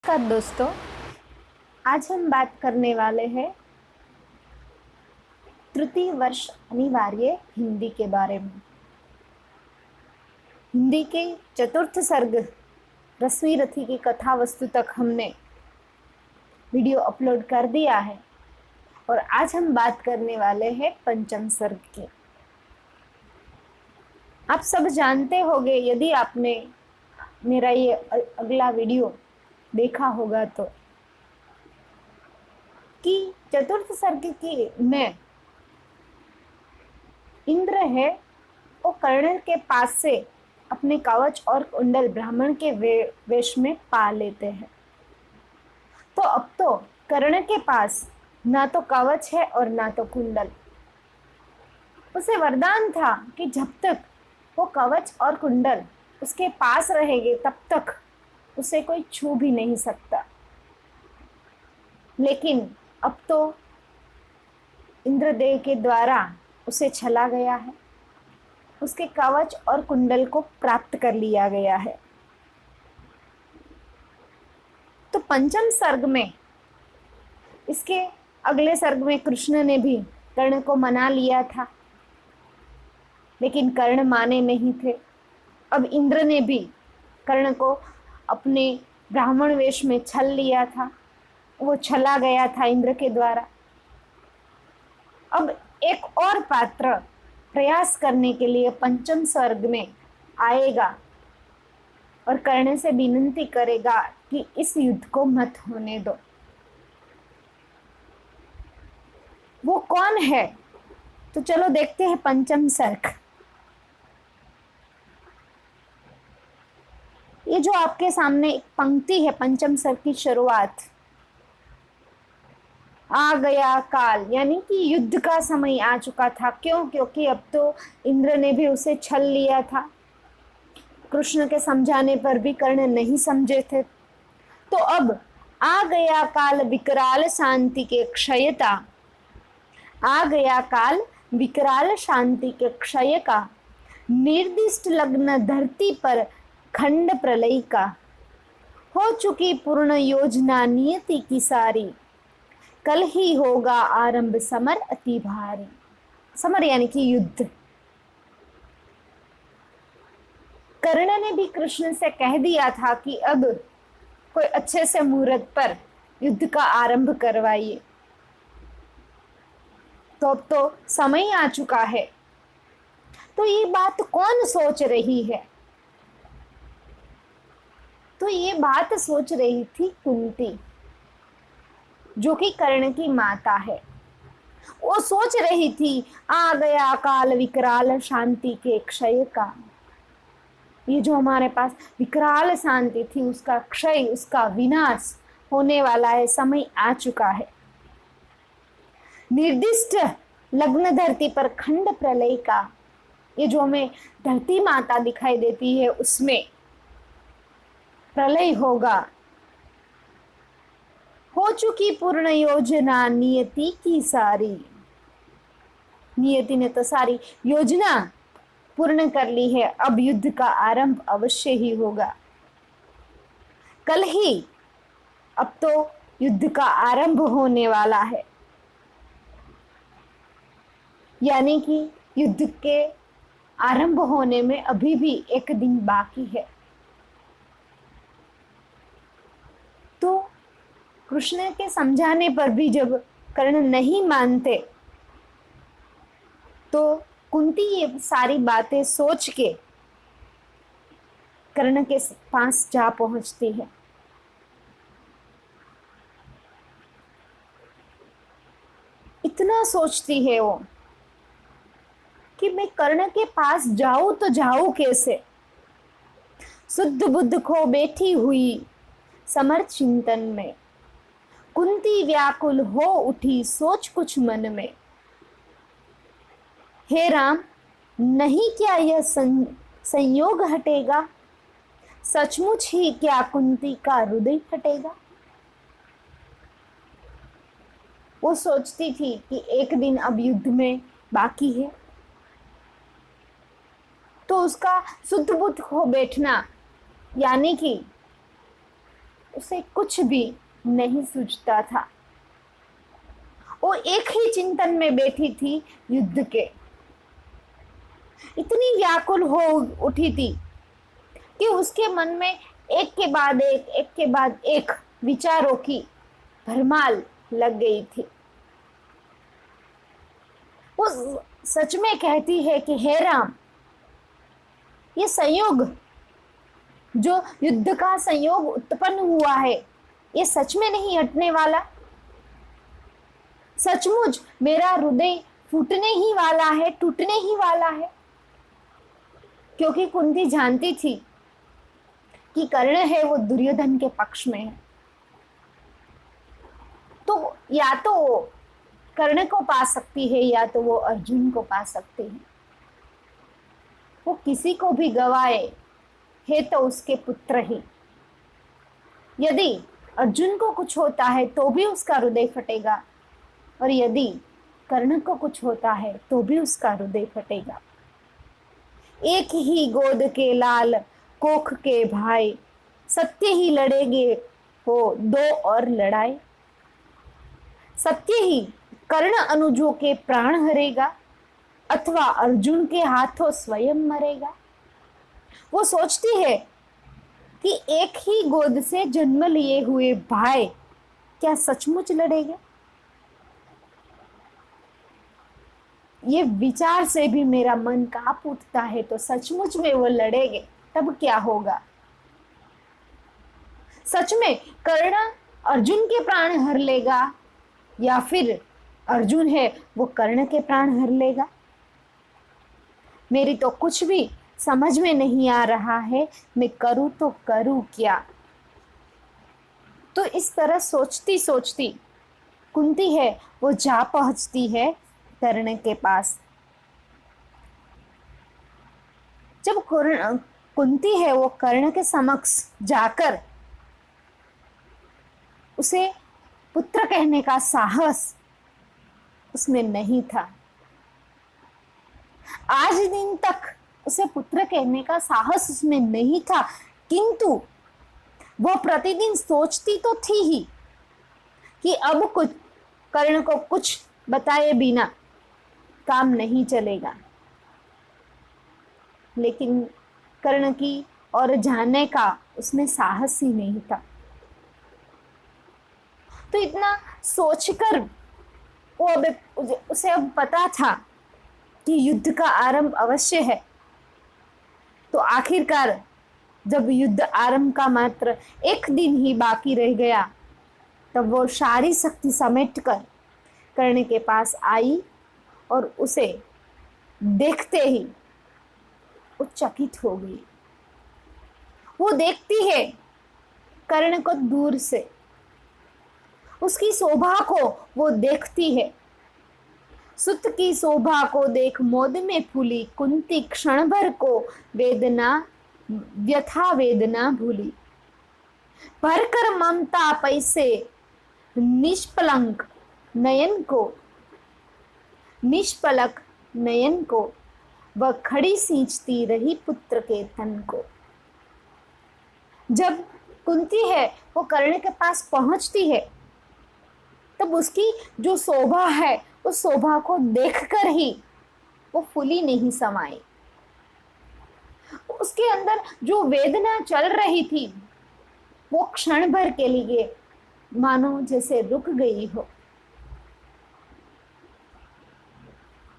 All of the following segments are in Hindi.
नमस्कार दोस्तों। आज हम बात करने वाले हैं तृतीय वर्ष अनिवार्य हिंदी के बारे में। हिंदी के चतुर्थ सर्ग रस्वी रथी की कथा वस्तु तक हमने वीडियो अपलोड कर दिया है और आज हम बात करने वाले हैं पंचम सर्ग की। आप सब जानते होंगे, यदि आपने मेरा ये अगला वीडियो देखा होगा तो, कि चतुर्थ सर्ग की में इंद्र है वो कर्ण के पास से अपने कवच और कुंडल ब्राह्मण के वेश में पा लेते हैं। तो अब तो कर्ण के पास ना तो कवच है और ना तो कुंडल। उसे वरदान था कि जब तक वो कवच और कुंडल उसके पास रहेंगे तब तक उसे कोई छू भी नहीं सकता। लेकिन अब तो इंद्रदेव के द्वारा उसे छला गया है, उसके कवच और कुंडल को प्राप्त कर लिया गया है। तो पंचम सर्ग में, इसके अगले सर्ग में कृष्ण ने भी कर्ण को मना लिया था, लेकिन कर्ण माने नहीं थे। अब इंद्र ने भी कर्ण को अपने ब्राह्मण वेश में छल लिया था, वो छला गया था इंद्र के द्वारा। अब एक और पात्र प्रयास करने के लिए पंचम सर्ग में आएगा और कर्ण से विनती करेगा कि इस युद्ध को मत होने दो। वो कौन है? तो चलो देखते हैं पंचम सर्ग। ये जो आपके सामने एक पंक्ति है पंचम सर्ग की शुरुआत, आ गया काल, यानी कि युद्ध का समय आ चुका था। क्यों? क्योंकि अब तो इंद्र ने भी उसे छल लिया था। कृष्ण के समझाने पर भी कर्ण नहीं समझे थे। तो अब आ गया काल विकराल शांति के क्षयता, आ गया काल विकराल शांति के क्षय का, निर्दिष्ट लग्न धरती पर खंड प्रलय का, हो चुकी पूर्ण योजना नियति की सारी, कल ही होगा आरंभ समर अति भारी। समर यानी कि युद्ध। कर्ण ने भी कृष्ण से कह दिया था कि अब कोई अच्छे से मुहूर्त पर युद्ध का आरंभ करवाइए। तो अब तो समय आ चुका है। तो ये बात कौन सोच रही है? तो ये बात सोच रही थी कुंती, जो कि कर्ण की माता है। वो सोच रही थी आ गया काल विकराल शांति के क्षय का। ये जो हमारे पास विकराल शांति थी उसका क्षय, उसका विनाश होने वाला है, समय आ चुका है। निर्दिष्ट लग्न धरती पर खंड प्रलय का, ये जो हमें धरती माता दिखाई देती है उसमें प्रलय होगा। हो चुकी पूर्ण योजना नियति की सारी, नियति ने तो सारी योजना पूर्ण कर ली है। अब युद्ध का आरंभ अवश्य ही होगा। कल ही अब तो युद्ध का आरंभ होने वाला है, यानी कि युद्ध के आरंभ होने में अभी भी एक दिन बाकी है। तो कृष्ण के समझाने पर भी जब कर्ण नहीं मानते तो कुंती ये सारी बातें सोच के कर्ण के पास जा पहुंचती है। इतना सोचती है वो कि मैं कर्ण के पास जाऊं तो जाऊं कैसे। शुद्ध बुद्ध खो बैठी हुई समर चिंतन में, कुंती व्याकुल हो उठी सोच कुछ मन में। हे राम, नहीं क्या यह संयोग हटेगा, सचमुच ही क्या कुंती का हृदय फटेगा। वो सोचती थी कि एक दिन अब युद्ध में बाकी है, तो उसका शुद्ध बुद्ध हो बैठना, यानी कि उसे कुछ भी नहीं सूझता था। वो एक ही चिंतन में बैठी थी, युद्ध के। इतनी व्याकुल हो उठी थी कि उसके मन में एक के बाद एक के बाद एक विचारों की भरमार लग गई थी। वो सच में कहती है कि हे राम, ये संयोग, जो युद्ध का संयोग उत्पन्न हुआ है, ये सच में नहीं हटने वाला। सचमुच मेरा हृदय फूटने ही वाला है, टूटने ही वाला है। क्योंकि कुंती जानती थी कि कर्ण है वो दुर्योधन के पक्ष में है, तो या तो वो कर्ण को पा सकती है या तो वो अर्जुन को पा सकती है। वो किसी को भी गवाए है तो उसके पुत्र ही। यदि अर्जुन को कुछ होता है तो भी उसका हृदय फटेगा, और यदि कर्ण को कुछ होता है तो भी उसका हृदय फटेगा। एक ही गोद के लाल, कोख के भाई, सत्य ही लड़ेंगे हो दो और लड़ाई। सत्य ही कर्ण अनुजों के प्राण हरेगा, अथवा अर्जुन के हाथों स्वयं मरेगा। वो सोचती है कि एक ही गोद से जन्म लिए हुए भाई क्या सचमुच लड़ेंगे? ये विचार से भी मेरा मन कांप उठता है। तो सचमुच में वो लड़ेंगे तब क्या होगा? सच में कर्ण अर्जुन के प्राण हर लेगा, या फिर अर्जुन है वो कर्ण के प्राण हर लेगा? मेरी तो कुछ भी समझ में नहीं आ रहा है, मैं करूं तो करूं क्या? तो इस तरह सोचती सोचती कुंती है वो जा पहुंचती है कर्ण के पास। जब कुंती है वो कर्ण के समक्ष जाकर उसे पुत्र कहने का साहस उसमें नहीं था। आज दिन तक उसे पुत्र कहने का साहस उसमें नहीं था, किंतु वो प्रतिदिन सोचती तो थी ही कि अब कुछ कर्ण को कुछ बताए बिना काम नहीं चलेगा। लेकिन कर्ण की और जाने का उसमें साहस ही नहीं था। तो इतना सोचकर वो अब उसे अब पता था कि युद्ध का आरंभ अवश्य है। तो आखिरकार जब युद्ध आरंभ का मात्र एक दिन ही बाकी रह गया, तब वो सारी शक्ति समेटकर कर्ण के पास आई और उसे देखते ही वो चकित हो गई। वो देखती है कर्ण को दूर से, उसकी शोभा को वो देखती है। सुत की शोभा को देख मोद में फूली, कुंती क्षण भर को वेदना व्यथा वेदना भूली। भरकर ममता पैसे निष्पलक नयन को, निष्पलक नयन को, वह खड़ी सींचती रही पुत्र के तन को। जब कुंती है वो कर्ण के पास पहुंचती है, तब उसकी जो शोभा है उस शोभा को देखकर ही वो फूली नहीं समाई। उसके अंदर जो वेदना चल रही थी वो क्षण भर के लिए मानो जैसे रुक गई हो।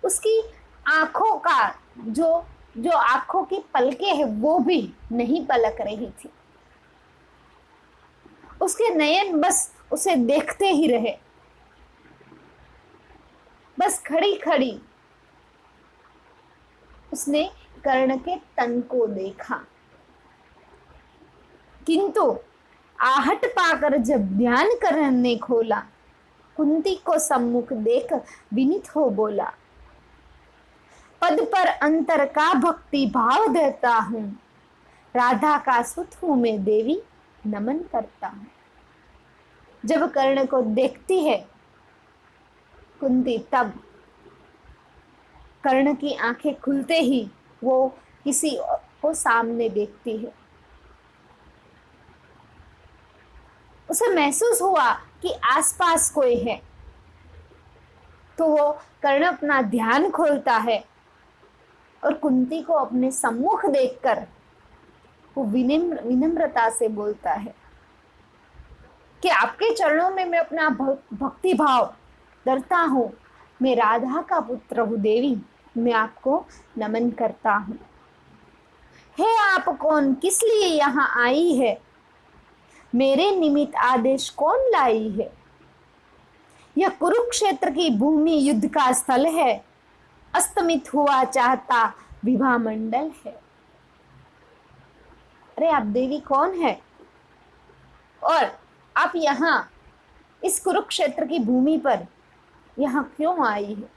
उसकी आंखों का जो आंखों की पलकें है वो भी नहीं पलक रही थी। उसके नयन बस उसे देखते ही रहे। बस खड़ी खड़ी उसने कर्ण के तन को देखा, किंतु आहट पाकर जब ध्यान कर्ण ने खोला, कुंती को सम्मुख देख विनीत हो बोला, पद पर अंतर का भक्ति भाव देता हूं, राधा का सुत हूं मैं देवी नमन करता हूं। जब कर्ण को देखती है कुंती, तब कर्ण की आंखें खुलते ही वो किसी को सामने देखती है। उसे महसूस हुआ कि आसपास कोई है, तो वो कर्ण अपना ध्यान खोलता है और कुंती को अपने सम्मुख देखकर वो विनम्रता से बोलता है कि आपके चरणों में मैं अपना भक्ति भाव धरता हूँ। मैं राधा का पुत्र हूँ देवी, मैं आपको नमन करता हूँ। हे आप कौन, किस लिए यहाँ आई है? मेरे निमित्त आदेश कौन लाई है? यह कुरुक्षेत्र की भूमि युद्ध का स्थल है, अस्तमित हुआ चाहता विवाह मंडल है। अरे आप देवी कौन है और आप यहाँ इस कुरुक्षेत्र की भूमि पर यहाँ क्यों आई है?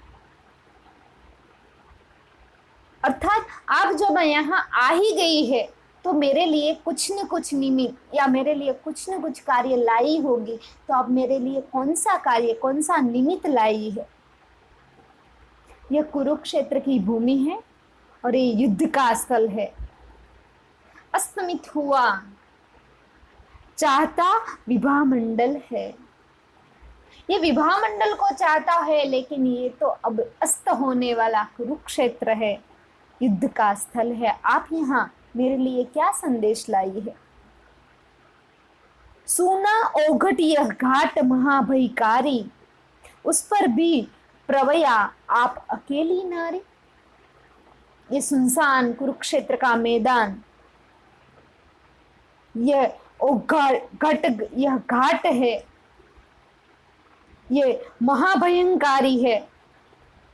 अर्थात आप जब यहाँ आ ही गई है तो मेरे लिए कुछ न कुछ निमित्त या मेरे लिए कुछ न कुछ कार्य लाई होगी। तो आप मेरे लिए कौन सा कार्य, कौन सा निमित्त लाई है? यह कुरुक्षेत्र की भूमि है और ये युद्ध का स्थल है, अस्तमित हुआ चाहता विवाह मंडल है। ये विवाह मंडल को चाहता है, लेकिन ये तो अब अस्त होने वाला कुरुक्षेत्र है, युद्ध का स्थल है। आप यहाँ मेरे लिए क्या संदेश लाई है? सुना ओघट यह घाट महाभयकारी, उस पर भी प्रवया आप अकेली नारी। ये सुनसान कुरुक्षेत्र का मैदान, यह यह घाट है, ये महाभयंकारी है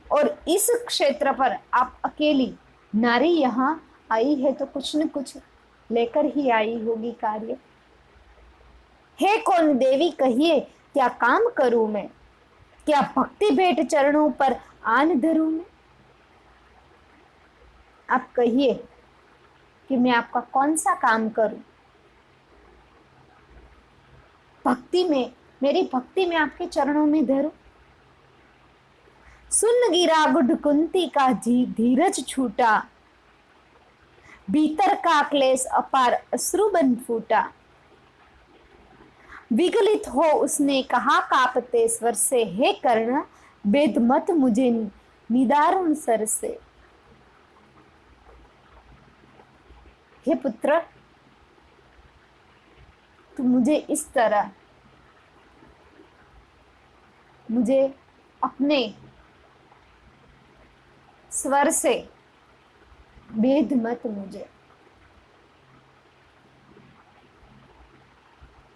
और इस क्षेत्र पर आप अकेली नारी यहाँ आई है तो कुछ न कुछ लेकर ही आई होगी कार्य। हे कौन देवी, कहिए क्या काम करूं मैं? क्या भक्ति भेंट चरणों पर आन धरूं मैं? आप कहिए कि मैं आपका कौन सा काम करूं? भक्ति में, मेरी भक्ति में आपके चरणों में धरूं। सुन गिरा गुड कुंती का धीरज छूटा, भीतर का क्लेश अपार अश्रु बन फूटा। विगलित हो उसने कहा कांपते स्वर से, हे कर्ण वेद मत मुझे निदारुण सर से। हे पुत्र, तू मुझे इस तरह, मुझे अपने स्वर से भेद मत मुझे।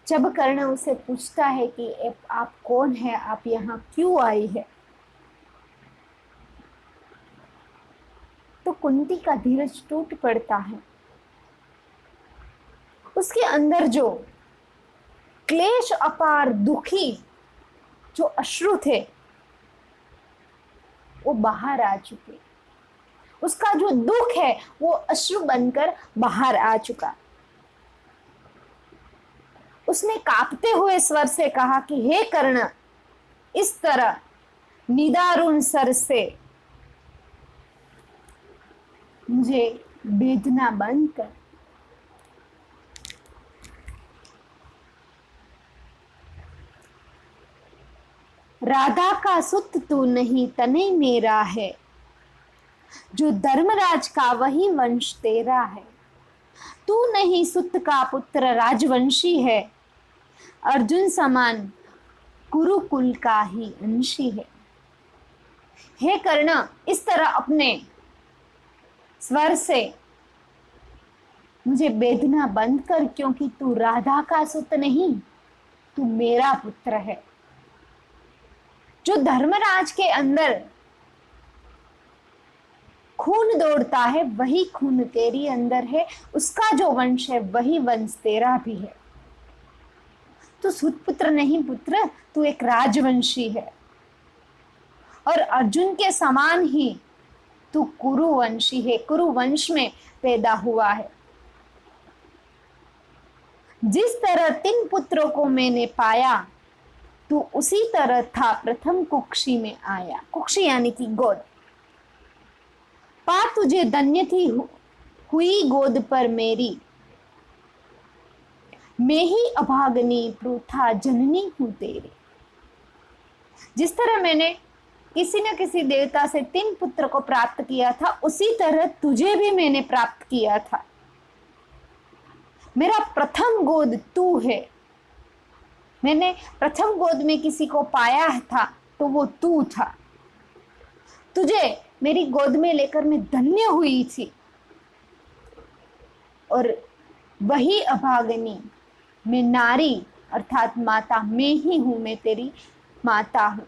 जब कर्ण उसे पूछता है कि आप कौन है, आप यहाँ क्यों आई है, तो कुंती का धीरज टूट पड़ता है। उसके अंदर जो क्लेश अपार दुखी जो अश्रु थे वो बाहर आ चुके। उसका जो दुख है वो अश्रु बनकर बाहर आ चुका। उसने कांपते हुए स्वर से कहा कि हे कर्ण, इस तरह निदारुण सर से मुझे वेदना बंद कर। राधा का सुत तू नहीं तने मेरा है, जो धर्मराज का वही वंश तेरा है। तू नहीं सुत का पुत्र राजवंशी है, अर्जुन समान कुरुकुल का ही अंशी है। हे कर्ण, इस तरह अपने स्वर से मुझे वेदना बंद कर, क्योंकि तू राधा का सुत नहीं, तू मेरा पुत्र है। जो धर्मराज के अंदर खून दौड़ता है वही खून तेरी अंदर है, उसका जो वंश है वही वंश तेरा भी है। तू सुत पुत्र नहीं पुत्र, तू एक राजवंशी है और अर्जुन के समान ही तू कुरुवंशी है, कुरुवंश में पैदा हुआ है। जिस तरह 3 पुत्रों को मैंने पाया, तू उसी तरह था प्रथम कुक्षी में आया। कुक्षी यानी कि गोद। पा तुझे धन्य थी हुई गोद पर मेरी, मैं ही अभागनी प्रोथा जननी हूं तेरी। जिस तरह मैंने किसी न किसी देवता से 3 पुत्र को प्राप्त किया था, उसी तरह तुझे भी मैंने प्राप्त किया था। मेरा प्रथम गोद तू है। मैंने प्रथम गोद में किसी को पाया था तो वो तू था। तुझे मेरी गोद में लेकर मैं धन्य हुई थी। और वही अभागनी, मैं नारी अर्थात माता, मैं ही हूं, मैं तेरी माता हूं।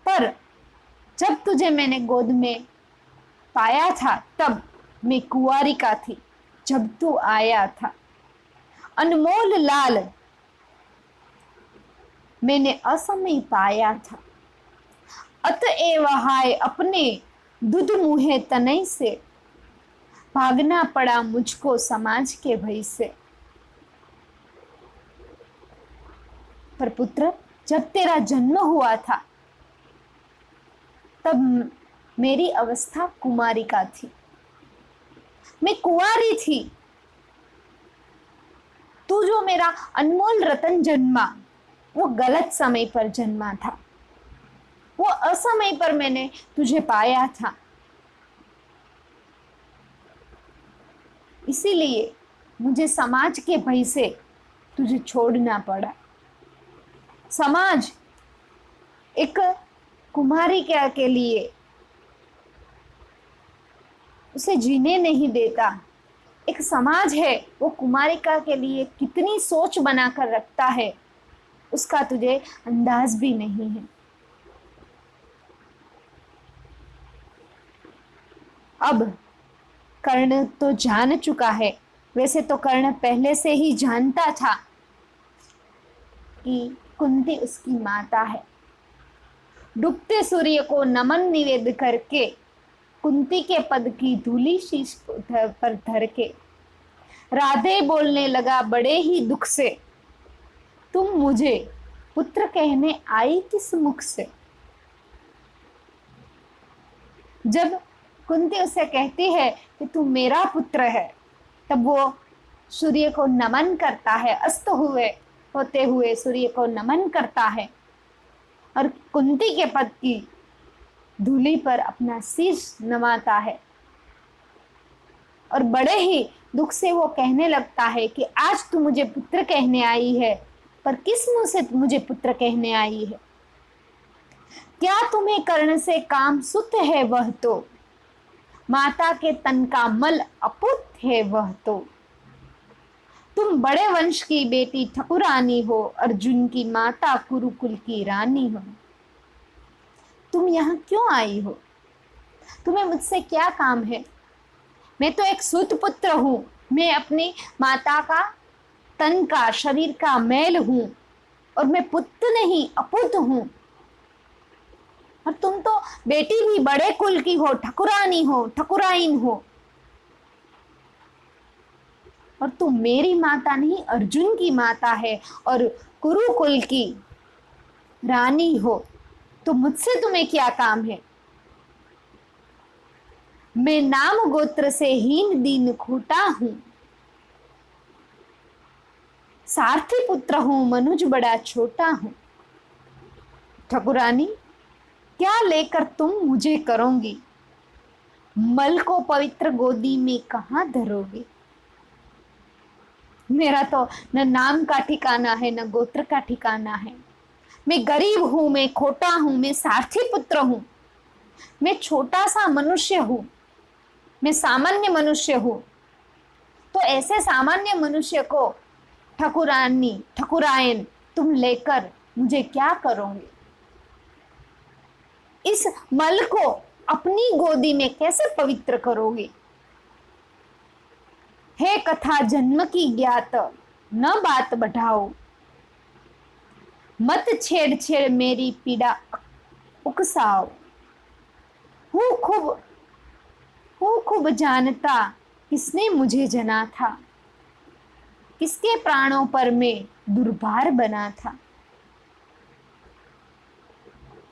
पर जब तुझे मैंने गोद में पाया था तब मैं कुंवारिका थी। जब तू आया था अनमोल लाल मैंने असमय पाया था। अतएव हाय अपने दूध मुहे तनय से, भागना पड़ा मुझको समाज के भय से। पर पुत्र, जब तेरा जन्म हुआ था तब मेरी अवस्था कुमारिका थी, मैं कुंवारी थी। तू जो मेरा अनमोल रतन जन्मा वो गलत समय पर जन्मा था, वो असमय पर मैंने तुझे पाया था। इसीलिए मुझे समाज के भय से तुझे छोड़ना पड़ा। समाज एक कुमारिका के लिए उसे जीने नहीं देता। एक समाज है वो कुमारिका के लिए कितनी सोच बनाकर रखता है उसका तुझे अंदाज भी नहीं है। अब कर्ण तो जान चुका है। वैसे तो कर्ण पहले से ही जानता था कि कुंती उसकी माता है। डूबते सूर्य को नमन निवेद करके कुंती के पद की धूली शीश पर धर के राधे बोलने लगा बड़े ही दुख से, तुम मुझे पुत्र कहने आई किस मुख से। जब कुंती उसे कहती है कि तू मेरा पुत्र है तब वो सूर्य को नमन करता है, अस्त होते हुए सूर्य को नमन करता है और कुंती के पद की धूली पर अपना शीश नवाता है और बड़े ही दुख से वो कहने लगता है कि आज तू मुझे पुत्र कहने आई है, पर किस मुंह से मुझे पुत्र कहने आई है। क्या तुम्हें कर्ण से काम सुत है वह तो, माता के तन का मल अपुत है वह तो। तुम बड़े वंश की बेटी ठकुरानी हो, अर्जुन की माता कुरुकुल की रानी हो। तुम यहाँ क्यों आई हो? तुम्हें मुझसे क्या काम है? मैं तो एक सूत पुत्र हूं। मैं अपनी माता का तन का, शरीर का मैल हूं और मैं पुत्र नहीं अपुत हूं। और तुम तो बेटी भी बड़े कुल की हो, ठकुरानी हो, ठकुराइन हो। और तुम मेरी माता नहीं अर्जुन की माता है और कुरुकुल की रानी हो, तो मुझसे तुम्हें क्या काम है? मैं नाम गोत्र से हीन दीन खोटा हूं, सारथी पुत्र हूं, मनुज बड़ा छोटा हूं। ठकुरानी, क्या लेकर तुम मुझे करोगी? मल को पवित्र गोदी में कहां धरोगे? मेरा तो न नाम का ठिकाना है न गोत्र का ठिकाना है। मैं गरीब हूं, मैं खोटा हूं, मैं सारथी पुत्र हूं, मैं छोटा सा मनुष्य हूं, मैं सामान्य मनुष्य हूं। तो ऐसे सामान्य मनुष्य को ठकुरानी, ठकुरायन तुम लेकर मुझे क्या करोगे? इस मल को अपनी गोदी में कैसे पवित्र करोगे? हे कथा जन्म की ज्ञात, न बात बढ़ाओ, मत छेड़ छेड़ मेरी पीड़ा उकसाओ। हूँ खूब जानता किसने मुझे जना था, किसके प्राणों पर मैं दुर्भार बना था।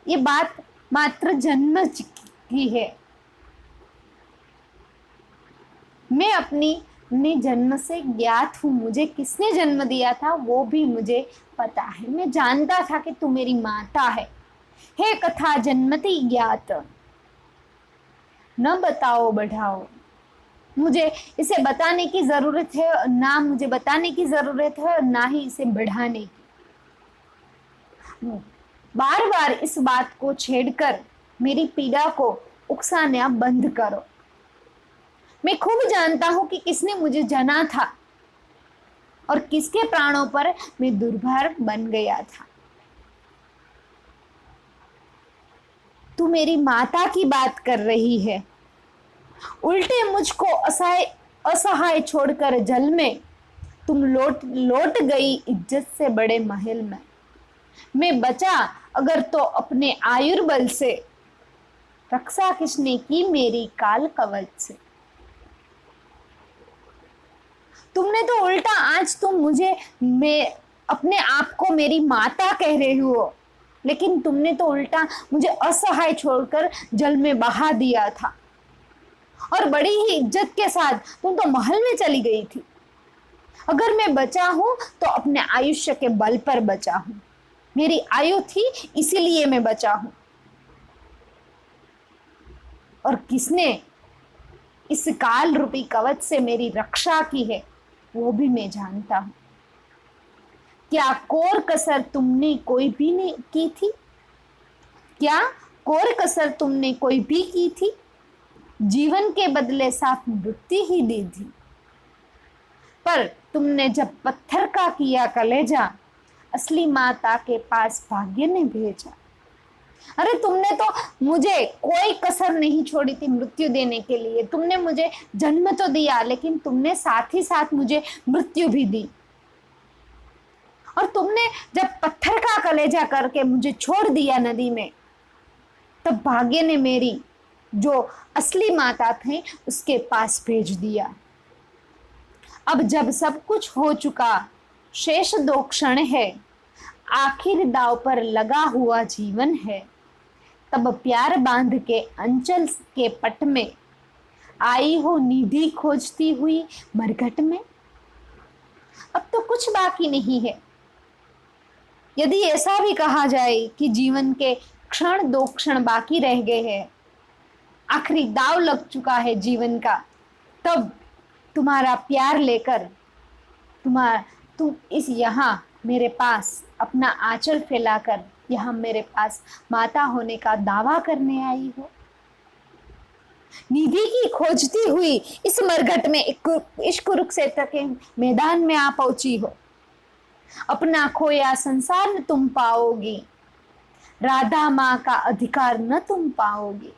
ये बात मात्र जन्म की है। मैं अपनी मैं जन्म से ज्ञात हूँ, मुझे किसने जन्म दिया था वो भी मुझे पता है। मैं जानता था कि तू मेरी माता है। हे कथा जन्मति ज्ञात, न बताओ बढ़ाओ। मुझे इसे बताने की जरूरत है, ना मुझे बताने की जरूरत है और ना ही इसे बढ़ाने की। बार बार इस बात को छेड़कर मेरी पीड़ा को उकसाना बंद करो। मैं खूब जानता हूं कि किसने मुझे जना था और किसके प्राणों पर मैं दुर्भार बन गया था। तू मेरी माता की बात कर रही है, उल्टे मुझको असहाय असहाय छोड़कर जल में तुम लौट लौट गई इज्जत से बड़े महल में। मैं बचा अगर तो अपने आयुर्बल से, रक्षा किसने की मेरी काल कवच से। तुमने तो उल्टा आज तुम मुझे, मैं अपने आप को मेरी माता कह रही हो, लेकिन तुमने तो उल्टा मुझे असहाय छोड़कर जल में बहा दिया था और बड़ी ही इज्जत के साथ तुम तो महल में चली गई थी। अगर मैं बचा हूं तो अपने आयुष्य के बल पर बचा हूं, मेरी आयु थी इसीलिए मैं बचा हूं। और किसने इस काल रूपी कवच से मेरी रक्षा की है वो भी मैं जानता हूं। क्या कोर कसर तुमने कोई भी नहीं की थी? क्या कोर कसर तुमने कोई भी की थी? जीवन के बदले साफ मृत्यु ही दी थी। पर तुमने जब पत्थर का किया कलेजा, असली माता के पास भाग्य ने भेजा। अरे तुमने तो मुझे कोई कसर नहीं छोड़ी थी मृत्यु देने के लिए। तुमने मुझे जन्म तो दिया, लेकिन तुमने साथ ही साथ मुझे मृत्यु भी दी। और तुमने जब पत्थर का कलेजा करके मुझे छोड़ दिया नदी में, तब भाग्य ने मेरी जो असली माता थे उसके पास भेज दिया। अब जब सब कुछ हो चुका, शेष 2 क्षण है, आखिर दाव पर लगा हुआ जीवन है, तब प्यार बांध के अंचल के पट में आई हो निधि खोजती हुई मरघट में। अब तो कुछ बाकी नहीं है। यदि ऐसा भी कहा जाए कि जीवन के क्षण 2 क्षण बाकी रह गए हैं, आखिरी दाव लग चुका है जीवन का, तब तुम्हारा प्यार लेकर तुम इस यहाँ मेरे पास अपना आंचल फैलाकर यहाँ मेरे पास माता होने का दावा करने आई हो। निधि की खोजती हुई इस मरघट में इस कुरुक्षेत्र के मैदान में आ पहुंची हो। अपना खोया संसार न तुम पाओगी, राधा माँ का अधिकार न तुम पाओगी।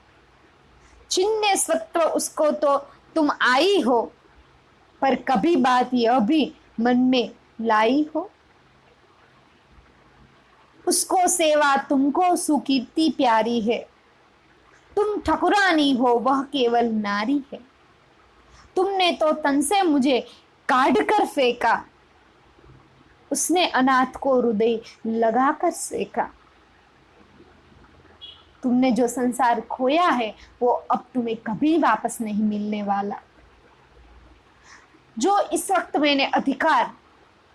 चिन्ह स्वत्व उसको तो तुम आई हो, पर कभी बात यह भी मन में लाई हो। उसको सेवा तुमको सुकीर्ति प्यारी है, तुम ठकुरानी हो वह केवल नारी है। तुमने तो तन से मुझे काढ़ कर फेंका, उसने अनाथ को हृदय लगाकर सेका। तुमने जो संसार खोया है वो अब तुम्हें कभी वापस नहीं मिलने वाला। जो इस वक्त मैंने अधिकार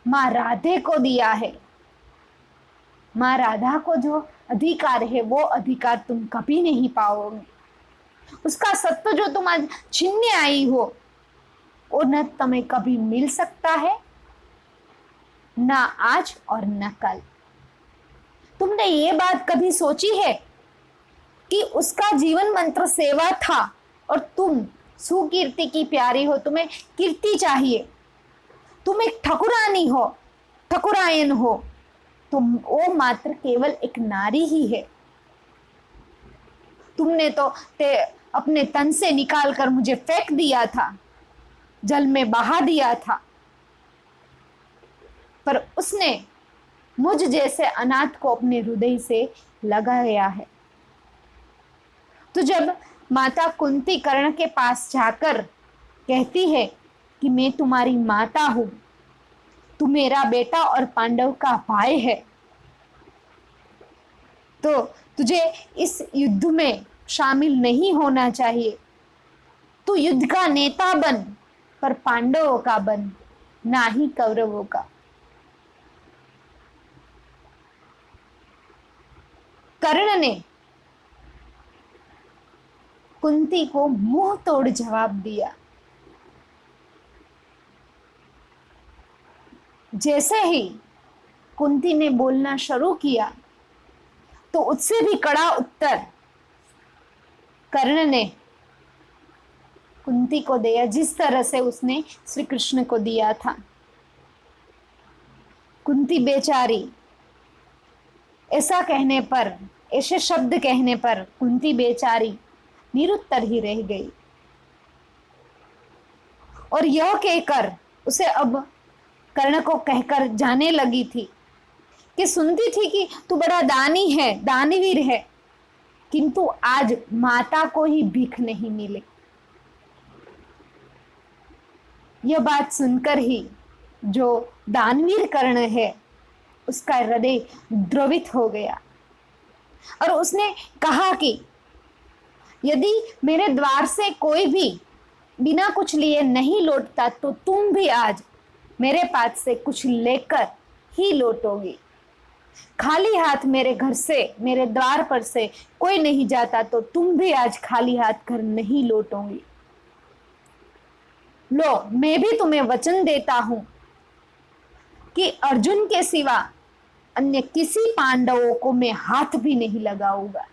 माँ राधे को दिया है, माँ राधा को जो अधिकार है वो अधिकार तुम कभी नहीं पाओगे। उसका सत्व जो तुम आज छीनने आई हो वो न तुम्हें कभी मिल सकता है, ना आज और न कल। तुमने ये बात कभी सोची है कि उसका जीवन मंत्र सेवा था और तुम सुकीर्ति की प्यारी हो, तुम्हें कीर्ति चाहिए, तुम एक ठकुरानी हो, ठकुरायन हो, तो वो मात्र केवल एक नारी ही है। तुमने तो अपने तन से निकाल कर मुझे फेंक दिया था, जल में बहा दिया था, पर उसने मुझ जैसे अनाथ को अपने हृदय से लगाया है। तो जब माता कुंती कर्ण के पास जाकर कहती है कि मैं तुम्हारी माता हूं, तू मेरा बेटा और पांडव का भाई है, तो तुझे इस युद्ध में शामिल नहीं होना चाहिए। तू युद्ध का नेता बन, पर पांडवों का बन, ना ही कौरवों का। कर्ण ने कुंती को मुंह तोड़ जवाब दिया। जैसे ही कुंती ने बोलना शुरू किया तो उससे भी कड़ा उत्तर कर्ण ने कुंती को दिया, जिस तरह से उसने श्री कृष्ण को दिया था। कुंती बेचारी, ऐसा कहने पर, ऐसे शब्द कहने पर कुंती बेचारी निरुत्तर ही रह गई और यह कहकर उसे अब कर्ण को कहकर जाने लगी थी कि सुनती थी कि तू बड़ा दानी है, दानवीर है, किंतु आज माता को ही भीख नहीं मिले। यह बात सुनकर ही जो दानवीर कर्ण है उसका हृदय द्रवित हो गया और उसने कहा कि यदि मेरे द्वार से कोई भी बिना कुछ लिए नहीं लौटता तो तुम भी आज मेरे पास से कुछ लेकर ही लौटोगी। खाली हाथ मेरे घर से, मेरे द्वार पर से कोई नहीं जाता तो तुम भी आज खाली हाथ घर नहीं लौटोगी। लो, मैं भी तुम्हें वचन देता हूं कि अर्जुन के सिवा अन्य किसी पांडवों को मैं हाथ भी नहीं लगाऊंगा।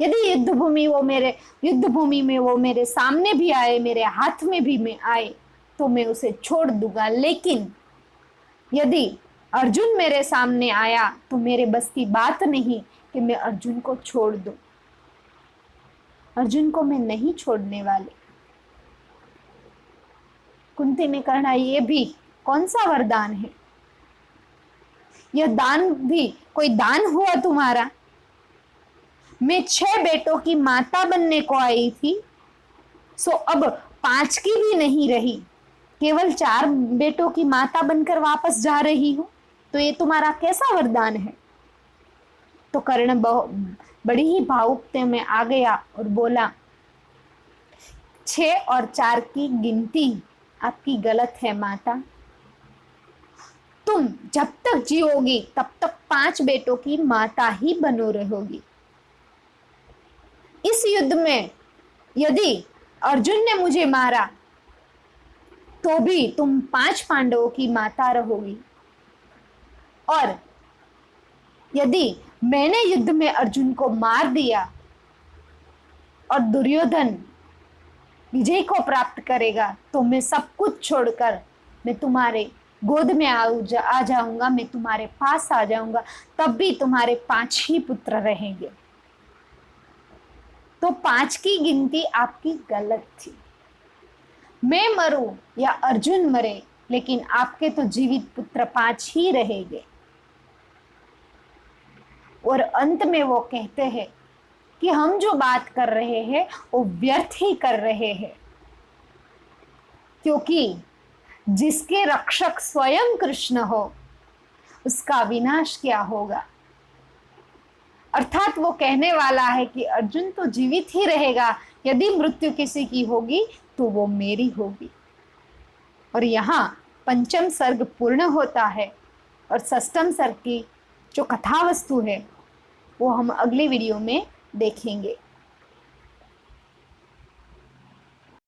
यदि युद्ध भूमि में वो मेरे सामने भी आए, मेरे हाथ में भी में आए तो मैं उसे छोड़ दूंगा, लेकिन यदि अर्जुन मेरे सामने आया तो मेरे बस की बात नहीं कि मैं अर्जुन को छोड़ दूं। अर्जुन को मैं नहीं छोड़ने वाली। कुंती ने कहा, ये भी कौन सा वरदान है? यह दान भी कोई दान हुआ तुम्हारा? मैं 6 बेटों की माता बनने को आई थी, सो अब 5 की भी नहीं रही, केवल 4 बेटों की माता बनकर वापस जा रही हूं, तो ये तुम्हारा कैसा वरदान है? तो कर्ण बड़ी ही भावुकता में आ गया और बोला, 6 और 4 की गिनती आपकी गलत है माता। तुम जब तक जियोगी तब तक 5 बेटों की माता ही बनो रहोगी। इस युद्ध में यदि अर्जुन ने मुझे मारा तो भी तुम 5 पांडवों की माता रहोगी, और यदि मैंने युद्ध में अर्जुन को मार दिया और दुर्योधन विजय को प्राप्त करेगा तो मैं सब कुछ छोड़कर मैं तुम्हारे गोद में आ जाऊंगा, मैं तुम्हारे पास आ जाऊंगा, तब भी तुम्हारे 5 ही पुत्र रहेंगे। तो 5 की गिनती आपकी गलत थी। मैं मरूं या अर्जुन मरे, लेकिन आपके तो जीवित पुत्र 5 ही रहेंगे। और अंत में वो कहते हैं कि हम जो बात कर रहे हैं वो व्यर्थ ही कर रहे हैं, क्योंकि जिसके रक्षक स्वयं कृष्ण हो उसका विनाश क्या होगा। अर्थात वो कहने वाला है कि अर्जुन तो जीवित ही रहेगा, यदि मृत्यु किसी की होगी तो वो मेरी होगी। और यहाँ 5वां सर्ग पूर्ण होता है और 6वां सर्ग की जो कथा वस्तु है वो हम अगले वीडियो में देखेंगे।